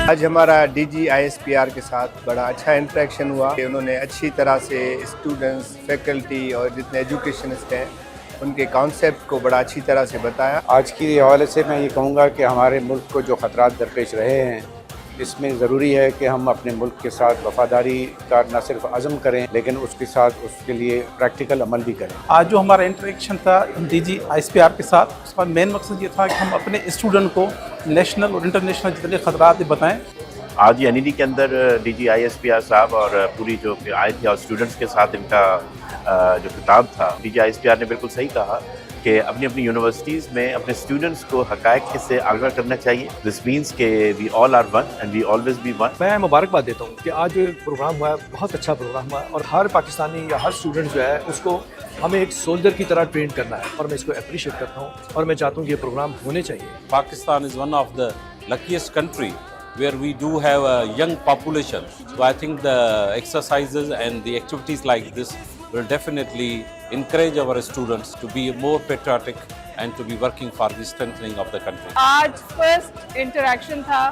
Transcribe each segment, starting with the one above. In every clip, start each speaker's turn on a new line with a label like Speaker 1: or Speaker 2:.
Speaker 1: आज हमारा DG ISPR के साथ बड़ा अच्छा इंटरेक्शन हुआ। उन्होंने अच्छी तरह से स्टूडेंट्स, फैकल्टी और जितने एजुकेशनिस्ट हैं उनके कॉन्सेप्ट को बड़ा अच्छी तरह से बताया।
Speaker 2: आज के हवाले से मैं ये कहूँगा कि हमारे मुल्क को जो ख़तरात दरपेश रहे हैं, इसमें ज़रूरी है कि हम अपने मुल्क के साथ वफ़ादारी का न सिर्फ अज़म करें लेकिन उसके साथ उसके लिए प्रैक्टिकल अमल भी करें।
Speaker 3: आज जो हमारा इंटरेक्शन था डीजी आईएसपीआर के साथ, उसका मेन मकसद ये था कि हम अपने स्टूडेंट को नेशनल और इंटरनेशनल जितने ख़तरात बताएं।
Speaker 4: आज एनईडी के अंदर डीजी आईएसपीआर साहब और पूरी जो आए थे और स्टूडेंट्स के साथ इनका जो खिताब था, डीजी आईएसपीआर ने बिल्कुल सही कहा कि अपनी अपनी यूनिवर्सिटीज़ में अपने स्टूडेंट्स को हक़ाइक़ से आगाह करना चाहिए। दिस मीन्स के we all are one and we always be one.
Speaker 5: मैं मुबारकबाद देता हूँ कि आज जो प्रोग्राम हुआ है बहुत अच्छा प्रोग्राम हुआ है और हर पाकिस्तानी या हर स्टूडेंट जो है उसको हमें एक सोल्जर की तरह ट्रेन करना है और मैं इसको अप्रिशिएट करता हूँ और मैं चाहता हूँ कि ये प्रोग्राम होने चाहिए।
Speaker 6: Pakistan is one of the luckiest country where we do have a young population. So I think the exercises and the activities like this will definitely encourage our students to be more patriotic and to be working for the strengthening of the country.
Speaker 7: आज first interaction था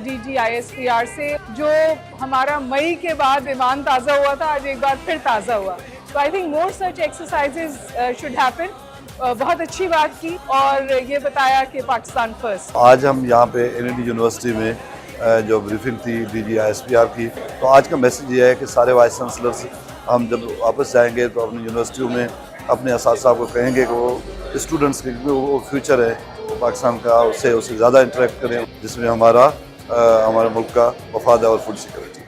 Speaker 7: DG ISPR से, जो हमारा मई के बाद ईमान ताज़ा हुआ था, आज एक बार फिर ताज़ा हुआ। तो I think more such exercises should happen. बहुत अच्छी बात की और ये बताया कि पाकिस्तान फर्स्ट।
Speaker 8: आज हम यहाँ पे एनईडी यूनिवर्सिटी में जो ब्रीफिंग थी डीजी आईएसपीआर की, तो आज का मैसेज ये है कि सारे वाइस चांसलर्स हम जब वापस जाएंगे तो अपनी यूनिवर्सिटियों में अपने असातिज़ा को कहेंगे कि वो स्टूडेंट्स के वो फ्यूचर है पाकिस्तान का, उससे ज़्यादा इंटरेक्ट करें जिसमें हमारे मुल्क का मफाद है और फूड सिक्योरिटी।